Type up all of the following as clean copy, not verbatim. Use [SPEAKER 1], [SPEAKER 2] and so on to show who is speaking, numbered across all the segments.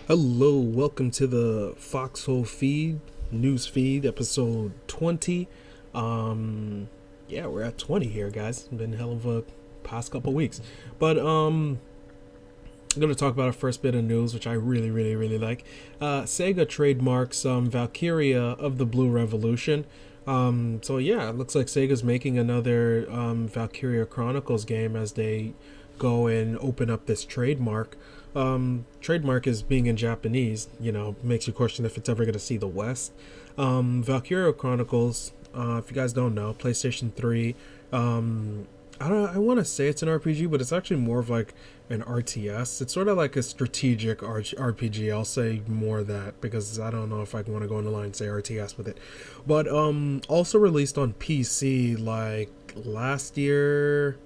[SPEAKER 1] Hello, welcome to the Foxhole feed, news feed, episode 20. Yeah, we're at 20 here, guys. It's been a hell of a past couple weeks. But I'm going to talk about our first bit of news, which I really like. Sega trademarks Valkyria of the Blue Revolution. So yeah, it looks like Sega's making another Valkyria Chronicles game as they go and open up this trademark. Trademark is being in Japanese, makes you question if it's ever going to see the West. Valkyria Chronicles, if you guys don't know, PlayStation 3. I want to say it's an RPG, but it's actually more of like an RTS. It's sort of like a strategic RPG. I'll say more of that because I don't know if I want to go on the line and say RTS with it. But also released on PC like last year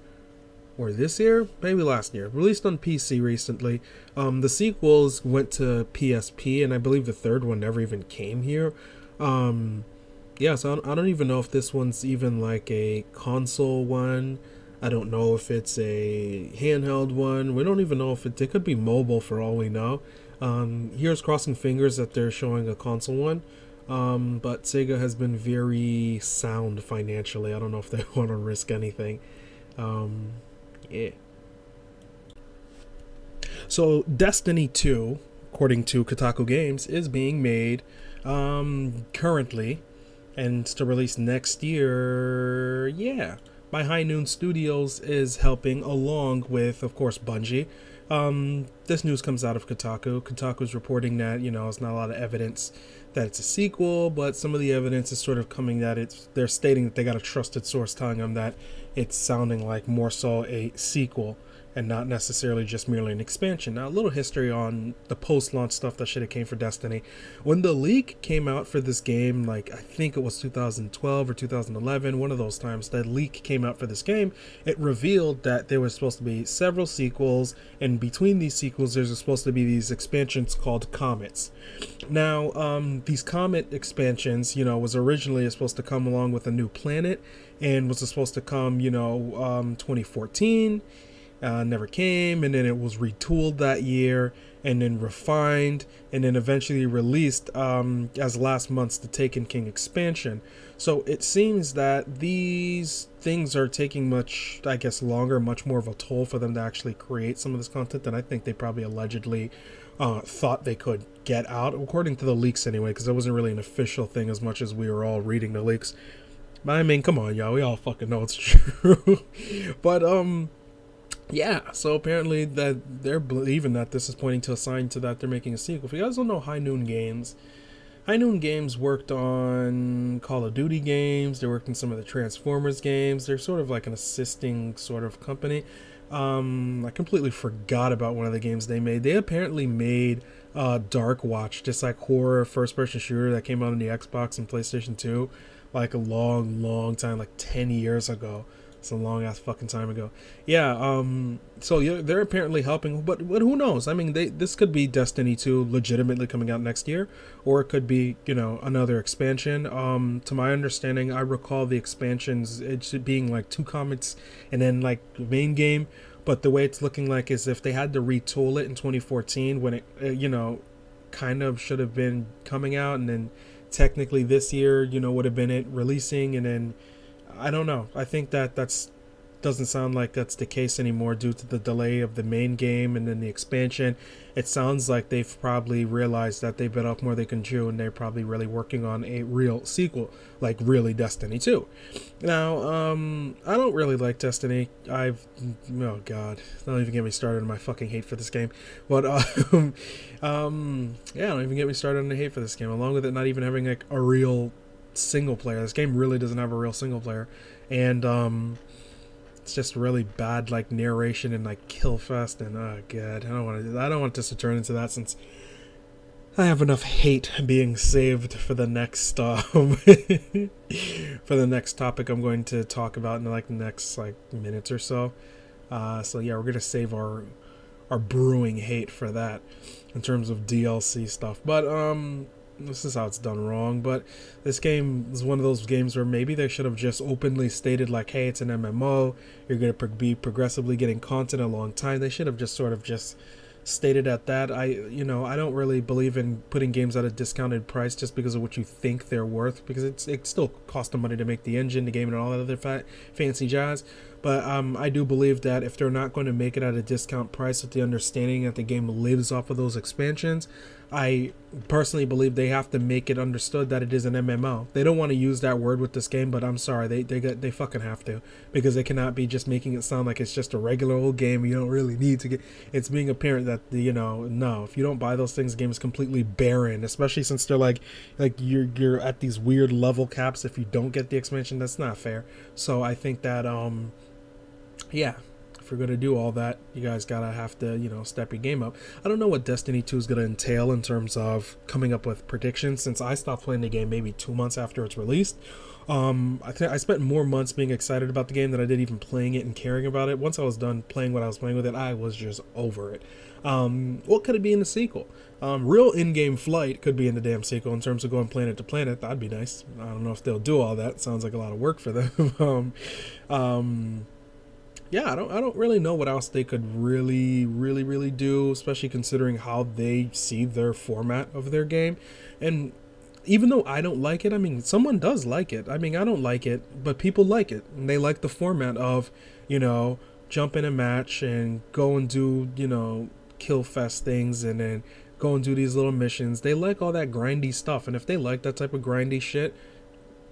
[SPEAKER 1] or this year, maybe last year. Released on PC recently. The sequels went to PSP, and I believe the third one never even came here. Yeah, so I don't even know if this one's even like a console one. I don't know if it's a handheld one. We don't even know if it could be mobile for all we know. Here's crossing fingers that they're showing a console one. But Sega has been very sound financially. I don't know if they want to risk anything. Yeah. So Destiny 2, according to Kotaku Games, is being made currently and to release next year. Yeah. By High Noon Studios is helping along with, of course, Bungie. This news comes out of Kotaku. Kotaku's reporting that, it's not a lot of evidence that it's a sequel, but some of the evidence is sort of coming that they're stating that they got a trusted source telling them that it's sounding like more so a sequel and not necessarily just merely an expansion. Now, a little history on the post-launch stuff that should have came for Destiny. When the leak came out for this game, like I think it was 2012 or 2011, one of those times, the leak came out for this game, it revealed that there was supposed to be several sequels, and between these sequels, there's supposed to be these expansions called Comets. Now, these Comet expansions, was originally supposed to come along with a new planet, and was supposed to come, 2014, never came, and then it was retooled that year and then refined and then eventually released as last month's The Taken King expansion. So it seems that these things are taking much longer, much more of a toll for them to actually create some of this content than I think they probably allegedly thought they could get out, according to the leaks anyway, because it wasn't really an official thing as much as we were all reading the leaks. But I mean, come on, y'all, we all fucking know it's true. But yeah, so apparently that they're believing that this is pointing to a sign to that they're making a sequel. If you guys don't know High Noon Games, High Noon Games worked on Call of Duty games. They worked on some of the Transformers games. They're sort of like an assisting sort of company. I completely forgot about one of the games they made. They apparently made Dark Watch, just like horror first-person shooter that came out on the Xbox and PlayStation 2 like a long time, like 10 years ago. It's a long ass fucking time ago. Yeah, so yeah, they're apparently helping, but who knows? I mean, this could be Destiny 2 legitimately coming out next year, or it could be, another expansion. To my understanding, I recall the expansions, it being like 2 Comets and then like the main game, but the way it's looking like is if they had to retool it in 2014 when it, kind of should have been coming out, and then technically this year, would have been it releasing, and then I don't know. I think that's doesn't sound like that's the case anymore due to the delay of the main game and then the expansion. It sounds like they've probably realized that they've bit off more they can chew, and they're probably really working on a real sequel, like really Destiny 2. Now, I don't really like Destiny. Oh god, don't even get me started on my fucking hate for this game. But yeah, don't even get me started on the hate for this game. Along with it not even having like a real single player. This game really doesn't have a real single player, and it's just really bad like narration and like kill fest, and oh god, I don't want this to turn into that, since I have enough hate being saved for the next for the next topic I'm going to talk about in like the next like minutes or so. So yeah, we're gonna save our brewing hate for that in terms of DLC stuff. But this is how it's done wrong. But this game is one of those games where maybe they should have just openly stated like, hey, it's an MMO, you're going to be progressively getting content a long time. They should have just sort of just stated at that. I don't really believe in putting games at a discounted price just because of what you think they're worth, because it still costs them money to make the engine, the game, and all that other fancy jazz. But I do believe that if they're not going to make it at a discount price with the understanding that the game lives off of those expansions, I personally believe they have to make it understood that it is an MMO. They don't want to use that word with this game, but I'm sorry, they fucking have to, because they cannot be just making it sound like it's just a regular old game. You don't really need to get. It's being apparent that no, if you don't buy those things, the game is completely barren. Especially since they're like you're at these weird level caps if you don't get the expansion. That's not fair. So I think that yeah, if you're going to do all that, you guys gotta have to, step your game up. I don't know what Destiny 2 is going to entail in terms of coming up with predictions, since I stopped playing the game maybe 2 months after it's released. I spent more months being excited about the game than I did even playing it and caring about it. Once I was done playing what I was playing with it, I was just over it. What could it be in the sequel? Real in-game flight could be in the damn sequel in terms of going planet to planet. That'd be nice. I don't know if they'll do all that. Sounds like a lot of work for them. Yeah, I don't really know what else they could really do, especially considering how they see their format of their game. And even though I don't like it, I mean, someone does like it. I mean, I don't like it, but people like it. And they like the format of, jump in a match and go and do, kill fest things and then go and do these little missions. They like all that grindy stuff. And if they like that type of grindy shit,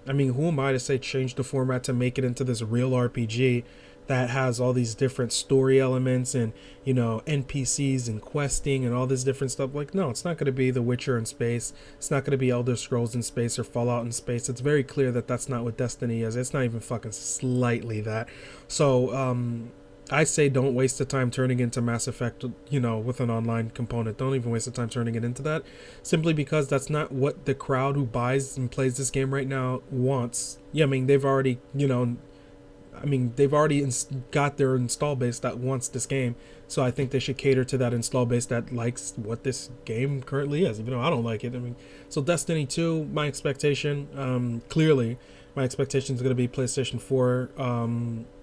[SPEAKER 1] I mean, who am I to say change the format to make it into this real RPG that has all these different story elements and, NPCs and questing and all this different stuff? Like, no, it's not going to be The Witcher in space. It's not going to be Elder Scrolls in space or Fallout in space. It's very clear that that's not what Destiny is. It's not even fucking slightly that. So, I say don't waste the time turning into Mass Effect, with an online component. Don't even waste the time turning it into that, simply because that's not what the crowd who buys and plays this game right now wants. Yeah, I mean, they've already, got their install base that wants this game. So I think they should cater to that install base that likes what this game currently is, even though I don't like it. I mean, so Destiny 2, my expectation, clearly, my expectation is going to be PlayStation 4,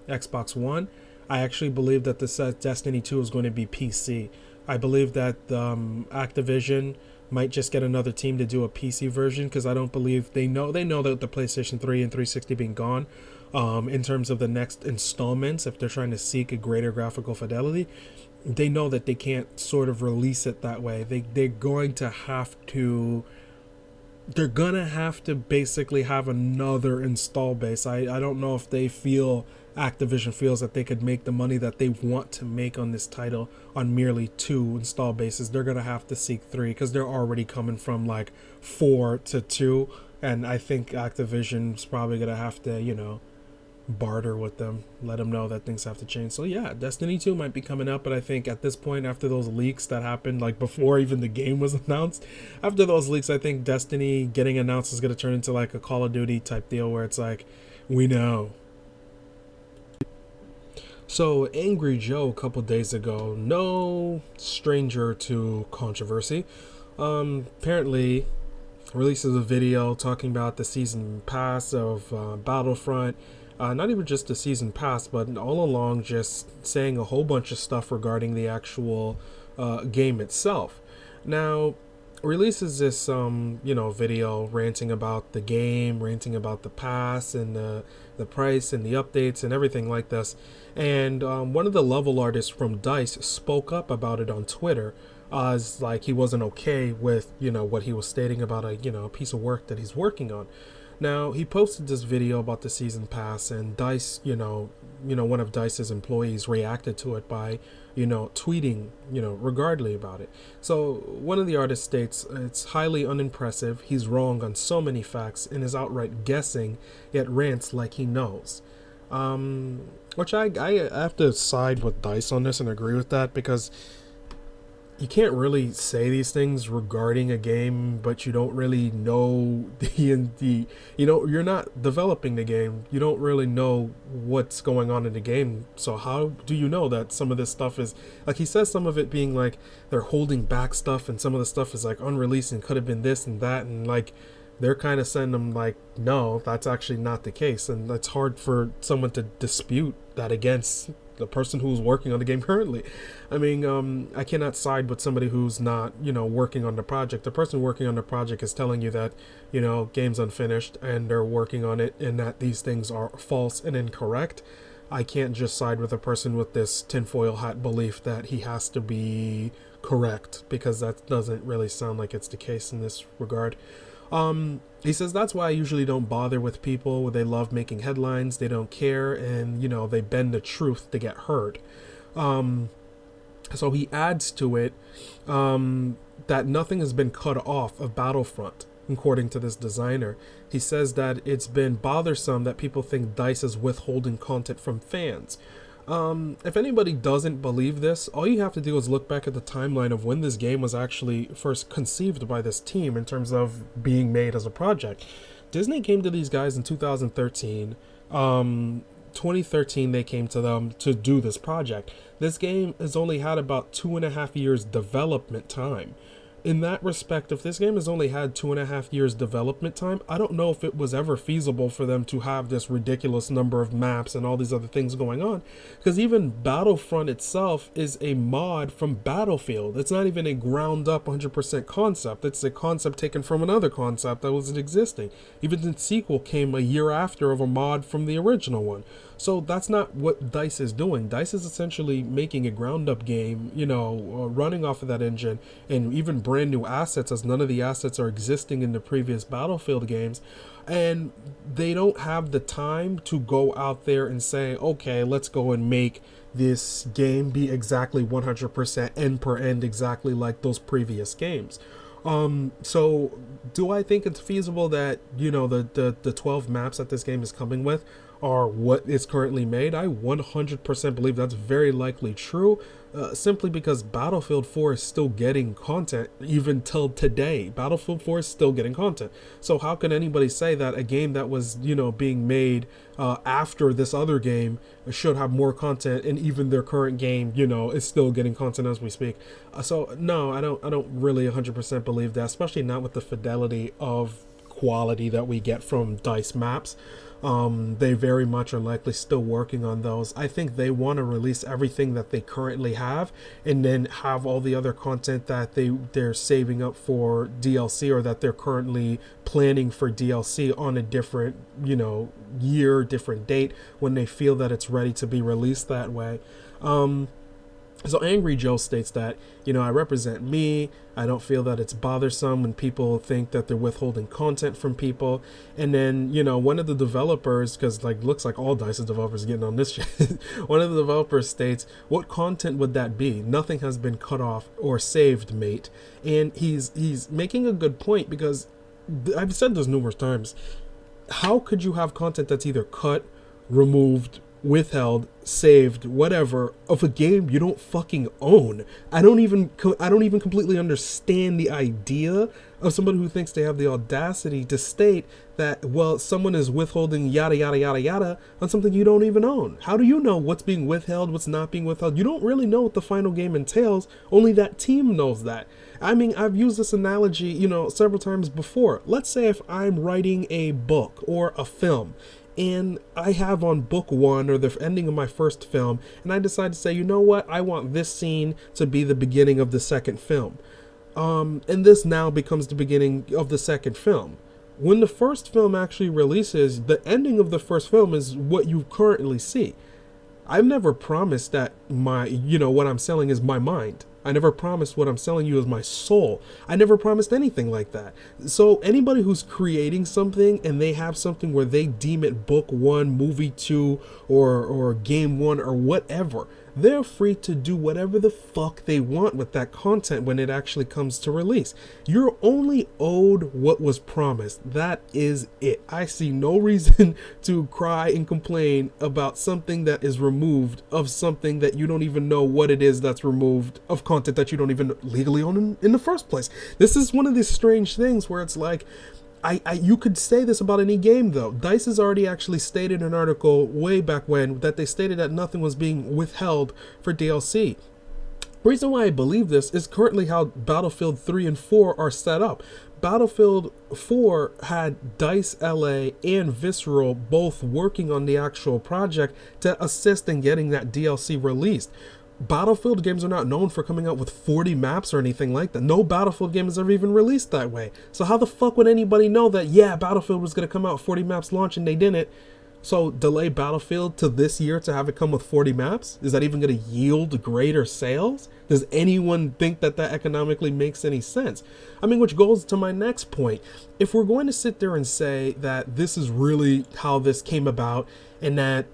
[SPEAKER 1] Xbox One. I actually believe that this Destiny 2 is going to be PC. I believe that Activision might just get another team to do a PC version, because I don't believe they know that the PlayStation 3 and 360 being gone, in terms of the next installments, if they're trying to seek a greater graphical fidelity, they know that they can't sort of release it that way. They're going to have to basically have another install base. I don't know if Activision feels that they could make the money that they want to make on this title on merely 2 install bases. They're going to have to seek 3, because they're already coming from like 4 to 2. And I think Activision's probably going to have to, barter with them, let them know that things have to change. So yeah, Destiny 2 might be coming up, but I think at this point, after those leaks that happened, like before even the game was announced, after those leaks, I think Destiny getting announced is going to turn into like a Call of Duty type deal, where it's like, we know. So Angry Joe a couple days ago, no stranger to controversy, apparently releases a video talking about the season pass of Battlefront. Not even just the season pass, but all along just saying a whole bunch of stuff regarding the actual game itself. Now, releases this video ranting about the game, ranting about the pass and the price and the updates and everything like this. And one of the level artists from DICE spoke up about it on Twitter, as like he wasn't okay with what he was stating about a piece of work that he's working on. Now, he posted this video about the season pass, and DICE, one of DICE's employees reacted to it by, tweeting, regardless about it. So one of the artists states, it's highly unimpressive. He's wrong on so many facts and is outright guessing, yet rants like he knows. Which I have to side with DICE on this and agree with that, because you can't really say these things regarding a game, but you don't really know you're not developing the game. You don't really know what's going on in the game. So how do you know that some of this stuff is, like he says, some of it being like they're holding back stuff, and some of the stuff is like unreleased and could have been this and that, and like they're kind of sending them like, no, that's actually not the case. And it's hard for someone to dispute that against the person who's working on the game currently. I mean, I cannot side with somebody who's not, working on the project. The person working on the project is telling you that, game's unfinished and they're working on it and that these things are false and incorrect. I can't just side with a person with this tinfoil hat belief that he has to be correct, because that doesn't really sound like it's the case in this regard. He says, that's why I usually don't bother with people. They love making headlines, they don't care, and they bend the truth to get heard. So he adds to it that nothing has been cut off of Battlefront, according to this designer. He says that it's been bothersome that people think DICE is withholding content from fans. If anybody doesn't believe this, all you have to do is look back at the timeline of when this game was actually first conceived by this team in terms of being made as a project. Disney came to these guys in 2013. 2013 they came to them to do this project. This game has only had about 2.5 years development time. In that respect, if this game has only had 2.5 years development time, I don't know if it was ever feasible for them to have this ridiculous number of maps and all these other things going on. Because even Battlefront itself is a mod from Battlefield. It's not even a ground up 100% concept. It's a concept taken from another concept that wasn't existing. Even the sequel came a year after of a mod from the original one. So that's not what DICE is doing. DICE is essentially making a ground-up game, running off of that engine, and even brand new assets, as none of the assets are existing in the previous Battlefield games. And they don't have the time to go out there and say, okay, let's go and make this game be exactly 100% end per end, exactly like those previous games. So do I think it's feasible that, the 12 maps that this game is coming with are what is currently made? I 100% believe that's very likely true, simply because Battlefield 4 is still getting content even till today. Battlefield 4 is still getting content. So how can anybody say that a game that was, being made after this other game should have more content, and even their current game, is still getting content as we speak? So no, I don't really 100% believe that, especially not with the fidelity of quality that we get from DICE maps. They very much are likely still working on those. I think they want to release everything that they currently have, and then have all the other content that they're saving up for DLC, or that they're currently planning for DLC on a different, year, different date, when they feel that it's ready to be released that way. So Angry Joe states that, I represent me. I don't feel that it's bothersome when people think that they're withholding content from people. And then, one of the developers, because looks like all DICE developers are getting on this shit. One of the developers states, what content would that be? Nothing has been cut off or saved, mate. And he's making a good point, because I've said this numerous times. How could you have content that's either cut, removed, withheld, saved, whatever, of a game you don't fucking own? I don't even completely understand the idea of somebody who thinks they have the audacity to state that, well, someone is withholding yada yada yada yada on something you don't even own. How do you know what's being withheld, what's not being withheld? You don't really know what the final game entails. Only that team knows that. I mean, I've used this analogy, several times before. Let's say if I'm writing a book or a film, and I have on book one, or the ending of my first film, and I decide to say, you know what, I want this scene to be the beginning of the second film. And this now becomes the beginning of the second film. When the first film actually releases, the ending of the first film is what you currently see. I've never promised that what I'm selling is my mind. I never promised what I'm selling you is my soul. I never promised anything like that. So anybody who's creating something and they have something where they deem it book one, movie two, or game one, or whatever, they're free to do whatever the fuck they want with that content when it actually comes to release. You're only owed what was promised. That is it. I see no reason to cry and complain about something that is removed of something that you don't even know what it is that's removed, of content that you don't even legally own in the first place. This is one of these strange things where it's like, you could say this about any game, though. DICE has already actually stated in an article way back when that they stated that nothing was being withheld for DLC. Reason why I believe this is currently how Battlefield 3 and 4 are set up. Battlefield 4 had DICE LA and Visceral both working on the actual project to assist in getting that DLC released. Battlefield games are not known for coming out with 40 maps or anything like that. No Battlefield game has ever even released that way. So how the fuck would anybody know that, yeah, Battlefield was going to come out 40 maps launch and they didn't? So delay Battlefield to this year to have it come with 40 maps? Is that even going to yield greater sales? Does anyone think that that economically makes any sense? I mean, which goes to my next point. If we're going to sit there and say that this is really how this came about and that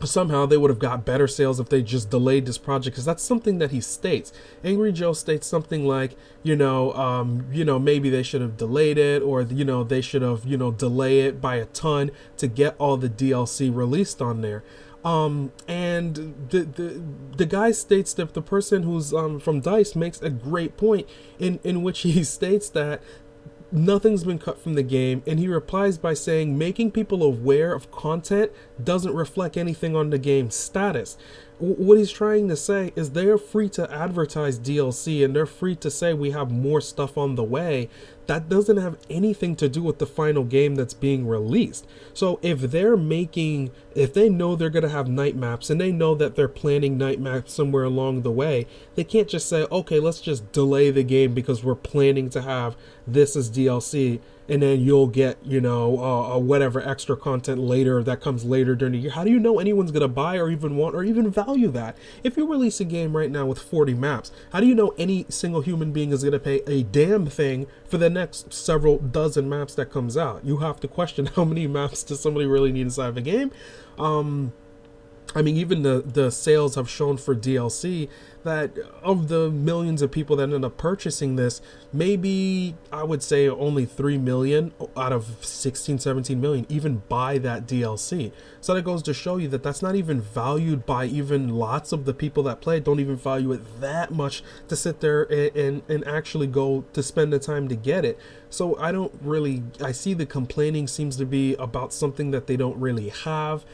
[SPEAKER 1] somehow they would have got better sales if they just delayed this project, because that's something that he states. Angry Joe states something like, maybe they should have delayed it, or they should have delay it by a ton to get all the DLC released on there. And the guy states that the person who's from DICE makes a great point in which he states that nothing's been cut from the game, and he replies by saying making people aware of content doesn't reflect anything on the game's status. What he's trying to say is they're free to advertise DLC and they're free to say we have more stuff on the way. That doesn't have anything to do with the final game that's being released. So if they know they're going to have night maps and they know that they're planning night maps somewhere along the way, they can't just say, okay, let's just delay the game because we're planning to have this as DLC, and then you'll get, whatever extra content later that comes later during the year. How do you know anyone's going to buy or even want or even value that? If you release a game right now with 40 maps, how do you know any single human being is going to pay a damn thing for the next several dozen maps that comes out? You have to question how many maps does somebody really need inside of a game? I mean, even the sales have shown for DLC that of the millions of people that ended up purchasing this, maybe I would say only 3 million out of 16, 17 million even buy that DLC. So that goes to show you that that's not even valued by even lots of the people that play. Don't even value it that much to sit there and actually go to spend the time to get it. So I see the complaining seems to be about something that they don't really have.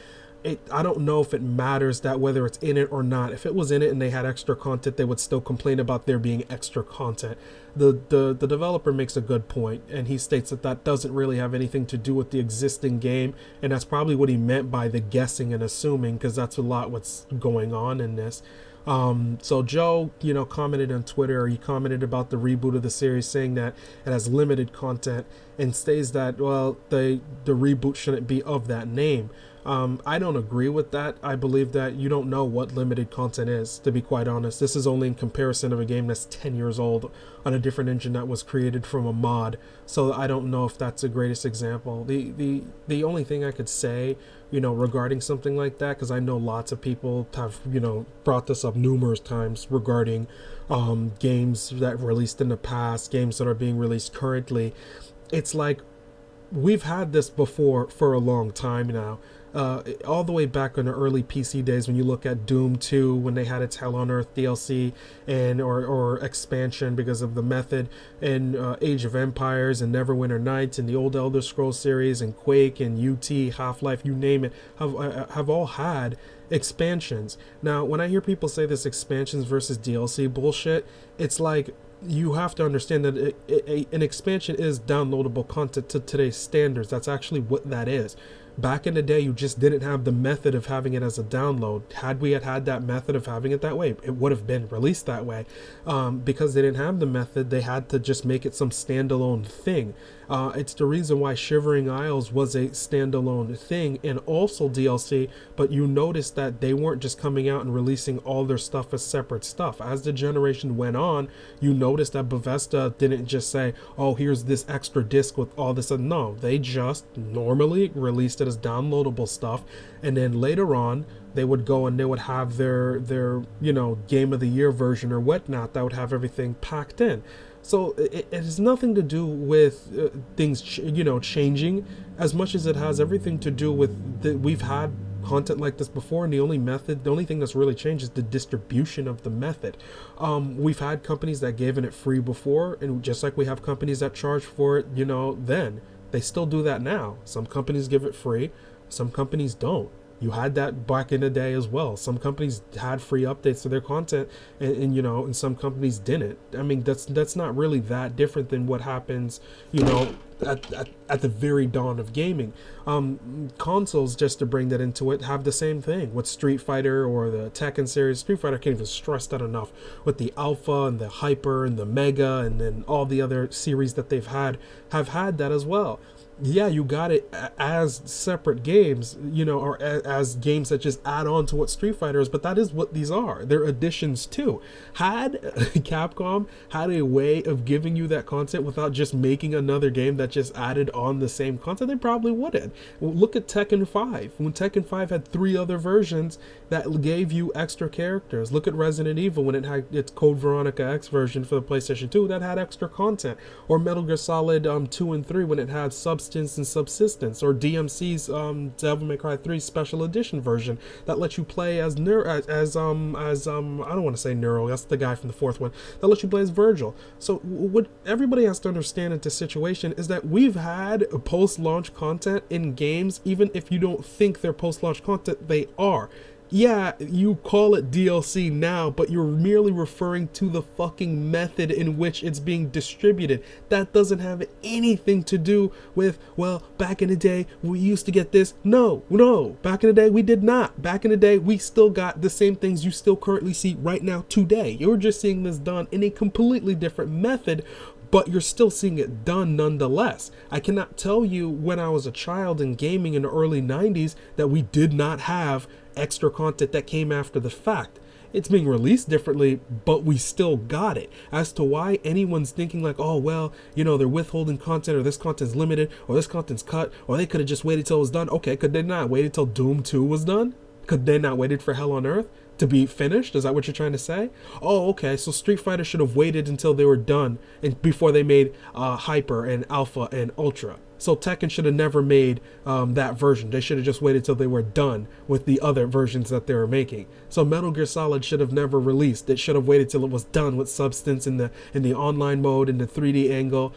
[SPEAKER 1] I don't know if it matters that whether it's in it or not. If it was in it and they had extra content, they would still complain about there being extra content. The developer makes a good point, and he states that doesn't really have anything to do with the existing game, and that's probably what he meant by the guessing and assuming, because that's a lot what's going on in this. So Joe, commented on Twitter, or he commented about the reboot of the series, saying that it has limited content, and states that, well, the reboot shouldn't be of that name. I don't agree with that. I believe that you don't know what limited content is, to be quite honest. This is only in comparison of a game that's 10 years old on a different engine that was created from a mod. So I don't know if that's the greatest example. The only thing I could say, regarding something like that, because I know lots of people have, brought this up numerous times regarding games that released in the past, games that are being released currently. It's like we've had this before for a long time now. All the way back in the early PC days, when you look at Doom 2, when they had its Hell on Earth DLC and or expansion because of the method, and Age of Empires and Neverwinter Nights and the old Elder Scrolls series and Quake and UT, Half-Life, you name it, have all had expansions. Now, when I hear people say this expansions versus DLC bullshit, it's like, you have to understand that an expansion is downloadable content to today's standards. That's actually what that is. Back in the day, you just didn't have the method of having it as a download. Had we had that method of having it that way, it would have been released that way. Because they didn't have the method, they had to just make it some standalone thing. It's the reason why Shivering Isles was a standalone thing and also DLC, but you notice that they weren't just coming out and releasing all their stuff as separate stuff. As the generation went on, you notice that Bethesda didn't just say, oh, here's this extra disc with all this. No, they just normally released it as downloadable stuff, and then later on they would go and they would have their game of the year version or whatnot that would have everything packed in. So it has nothing to do with things changing as much as it has everything to do with we've had content like this before, and the only thing that's really changed is the distribution of the method. We've had companies that gave it free before, and just like we have companies that charge for it, then they still do that now. Some companies give it free, some companies don't. You had that back in the day as well. Some companies had free updates to their content, and and some companies didn't. I mean, that's not really that different than what happens, at the very dawn of gaming. Consoles, just to bring that into it, have the same thing with Street Fighter or the Tekken series. Street Fighter can't even stress that enough, with the Alpha and the Hyper and the Mega, and then all the other series that they've had have had that as well. Yeah, you got it as separate games, or as games that just add on to what Street Fighter is, but that is what these are. They're additions too. Had Capcom had a way of giving you that content without just making another game that just added on the same content, they probably wouldn't. Look at Tekken 5. When Tekken 5 had 3 other versions that gave you extra characters. Look at Resident Evil when it had its Code Veronica X version for the PlayStation 2 that had extra content. Or Metal Gear Solid 2 and 3 when it had Substance and Subsistence, or DMC's Devil May Cry 3 Special Edition version that lets you play as I don't want to say Nero, that's the guy from the 4th one, that lets you play as Virgil. So what everybody has to understand in this situation is that we've had post-launch content in games, even if you don't think they're post-launch content, they are. Yeah, you call it DLC now, but you're merely referring to the fucking method in which it's being distributed. That doesn't have anything to do with, well, back in the day, we used to get this. No, back in the day, we did not. Back in the day, we still got the same things you still currently see right now today. You're just seeing this done in a completely different method, but you're still seeing it done nonetheless. I cannot tell you when I was a child in gaming in the early 90s that we did not have extra content that came after the fact. It's being released differently, but we still got it. As to why anyone's thinking like, oh, well, they're withholding content, or this content's limited, or this content's cut, or they could have just waited till it was done. Okay, could they not waited till Doom 2 was done? Could they not waited for Hell on Earth to be finished? Is that what you're trying to say? Oh, okay, so Street Fighter should have waited until they were done and before they made Hyper and Alpha and Ultra. So Tekken should have never made that version. They should have just waited till they were done with the other versions that they were making. So Metal Gear Solid should have never released. It should have waited till it was done with Substance in the online mode, in the 3D angle.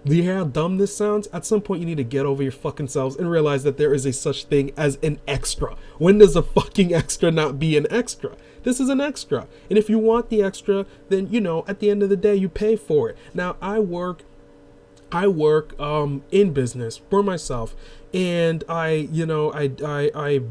[SPEAKER 1] Do you hear how dumb this sounds? At some point you need to get over your fucking selves and realize that there is a such thing as an extra. When does a fucking extra not be an extra? This is an extra. And if you want the extra, then at the end of the day you pay for it. Now I work in business for myself, and I've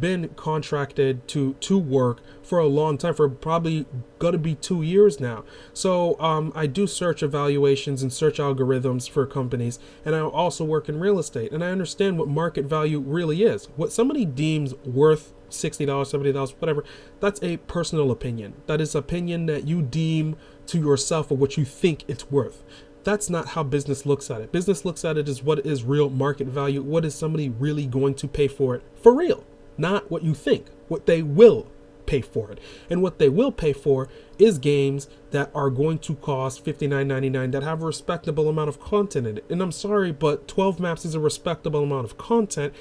[SPEAKER 1] been contracted to work for a long time, for probably gonna be 2 years now. So I do search evaluations and search algorithms for companies, and I also work in real estate, and I understand what market value really is. What somebody deems worth $60, $70, whatever, that's a personal opinion. That is opinion that you deem to yourself or what you think it's worth. That's not how business looks at it. Business looks at it as what is real market value. What is somebody really going to pay for it for real? Not what you think, what they will pay for it. And what they will pay for is games that are going to cost $59.99 that have a respectable amount of content in it. And I'm sorry, but 12 maps is a respectable amount of content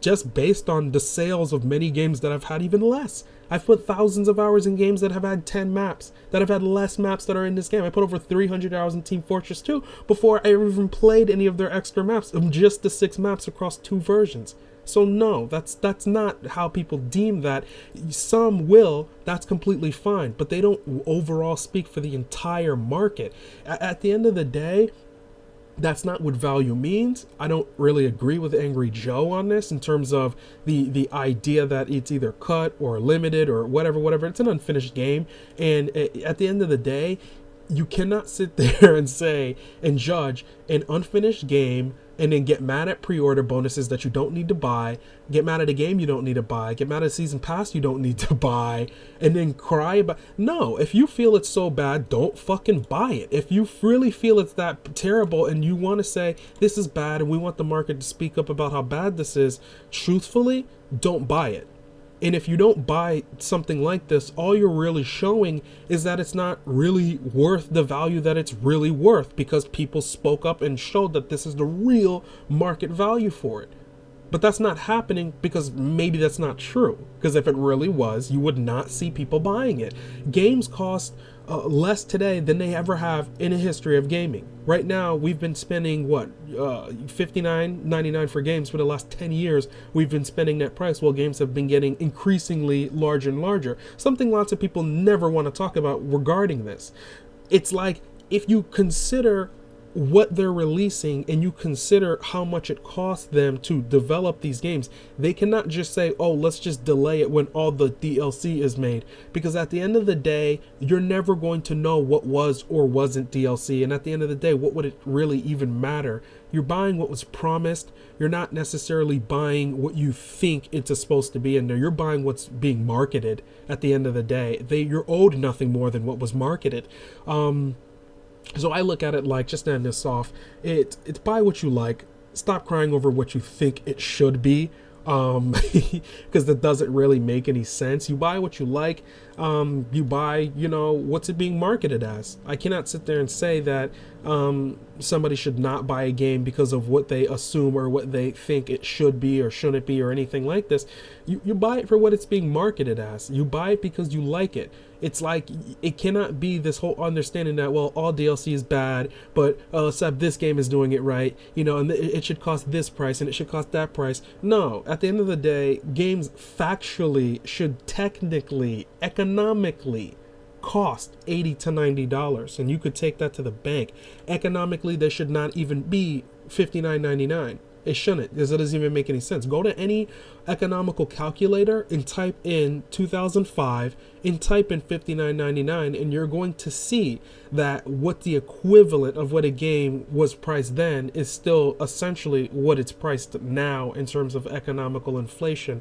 [SPEAKER 1] just based on the sales of many games that have had even less. I've put thousands of hours in games that have had 10 maps, that have had less maps that are in this game. I put over 300 hours in Team Fortress 2 before I even played any of their extra maps, of just the 6 maps across 2 versions. So no, that's not how people deem that. Some will, that's completely fine, but they don't overall speak for the entire market. At the end of the day, that's not what value means. I don't really agree with Angry Joe on this in terms of the idea that it's either cut or limited or whatever. It's an unfinished game. And at the end of the day, you cannot sit there and say and judge an unfinished game and then get mad at pre-order bonuses that you don't need to buy, get mad at a game you don't need to buy, get mad at a season pass you don't need to buy, and then cry about... No, if you feel it's so bad, don't fucking buy it. If you really feel it's that terrible and you want to say this is bad and we want the market to speak up about how bad this is, truthfully, don't buy it. And if you don't buy something like this, all you're really showing is that it's not really worth the value that it's really worth, because people spoke up and showed that this is the real market value for it. But that's not happening because maybe that's not true. Because if it really was, you would not see people buying it. Games cost less today than they ever have in a history of gaming. Right now, we've been spending what, $59.99 for games for the last 10 years. We've been spending that price while games have been getting increasingly larger and larger. Something lots of people never want to talk about regarding this. It's like, if you consider what they're releasing and you consider how much it costs them to develop these games, they cannot just say, oh, let's just delay it when all the DLC is made, because at the end of the day, you're never going to know what was or wasn't DLC. And at the end of the day, what would it really even matter? You're buying what was promised. You're not necessarily buying what you think it's supposed to be in there. You're buying what's being marketed. At the end of the day, you're owed nothing more than what was marketed. So I look at it like, just to end this off, it's buy what you like. Stop crying over what you think it should be, because that doesn't really make any sense. You buy what you like. You buy, what's it being marketed as. I cannot sit there and say that somebody should not buy a game because of what they assume or what they think it should be or shouldn't be or anything like this. You buy it for what it's being marketed as. You buy it because you like it. It's like, it cannot be this whole understanding that, well, all DLC is bad, but except this game is doing it right, and it should cost this price and it should cost that price. No, at the end of the day, games factually should technically, economically cost $80 to $90, and you could take that to the bank. Economically, they should not even be $59.99. It shouldn't, because it doesn't even make any sense. Go to any economical calculator and type in 2005 and type in $59.99, and you're going to see that what the equivalent of what a game was priced then is still essentially what it's priced now in terms of economical inflation.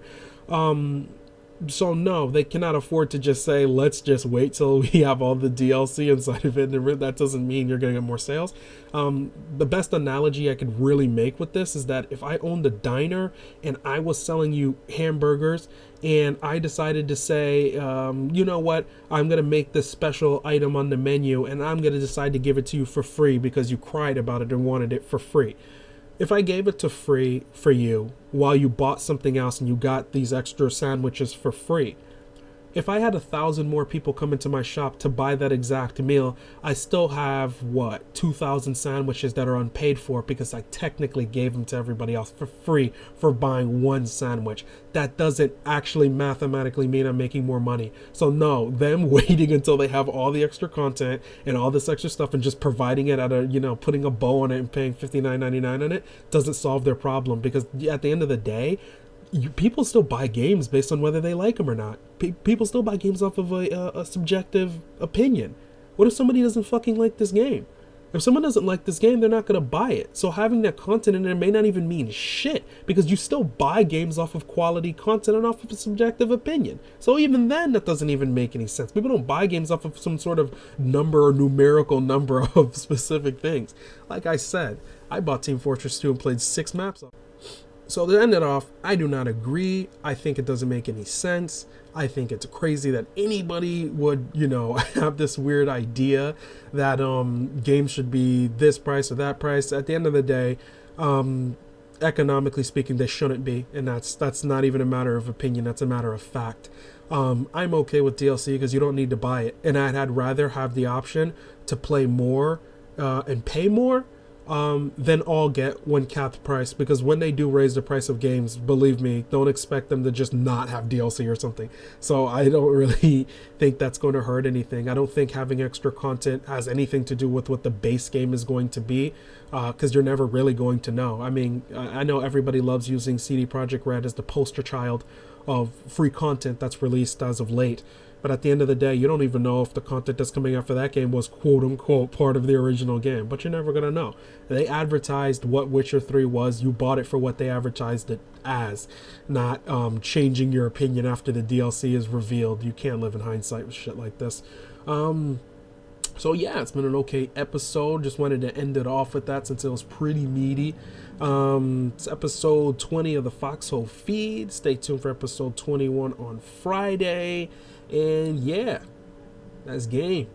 [SPEAKER 1] So no, they cannot afford to just say, let's just wait till we have all the DLC inside of it. And that doesn't mean you're going to get more sales. The best analogy I could really make with this is that if I owned a diner and I was selling you hamburgers and I decided to say, you know what, I'm going to make this special item on the menu and I'm going to decide to give it to you for free because you cried about it and wanted it for free. If I gave it to free for you while you bought something else and you got these extra sandwiches for free, if I had 1,000 more people come into my shop to buy that exact meal, I still have, 2,000 sandwiches that are unpaid for because I technically gave them to everybody else for free for buying one sandwich. That doesn't actually mathematically mean I'm making more money. So no, them waiting until they have all the extra content and all this extra stuff and just providing it at a, putting a bow on it and paying $59.99 on it doesn't solve their problem, because at the end of the day, people still buy games based on whether they like them or not. People still buy games off of a subjective opinion. What if somebody doesn't fucking like this game? If someone doesn't like this game, they're not going to buy it. So having that content in there may not even mean shit, because you still buy games off of quality content and off of a subjective opinion. So even then, that doesn't even make any sense. People don't buy games off of some sort of number or numerical number of specific things. Like I said, I bought Team Fortress 2 and played 6 maps of it. So to end it off, I do not agree. I think it doesn't make any sense. I think it's crazy that anybody would, have this weird idea that games should be this price or that price. At the end of the day, economically speaking, they shouldn't be, and that's not even a matter of opinion. That's a matter of fact. I'm okay with DLC because you don't need to buy it, and I'd rather have the option to play more and pay more then all get when capped price, because when they do raise the price of games, believe me, don't expect them to just not have DLC or something. So I don't really think that's going to hurt anything. I don't think having extra content has anything to do with what the base game is going to be, because you're never really going to know. I mean, I know everybody loves using CD Projekt Red as the poster child of free content that's released as of late. But at the end of the day, you don't even know if the content that's coming out for that game was quote-unquote part of the original game. But you're never going to know. They advertised what Witcher 3 was. You bought it for what they advertised it as, not changing your opinion after the DLC is revealed. You can't live in hindsight with shit like this. So yeah, it's been an okay episode. Just wanted to end it off with that since it was pretty meaty. It's episode 20 of the Foxhole feed. Stay tuned for episode 21 on Friday. And yeah, that's game.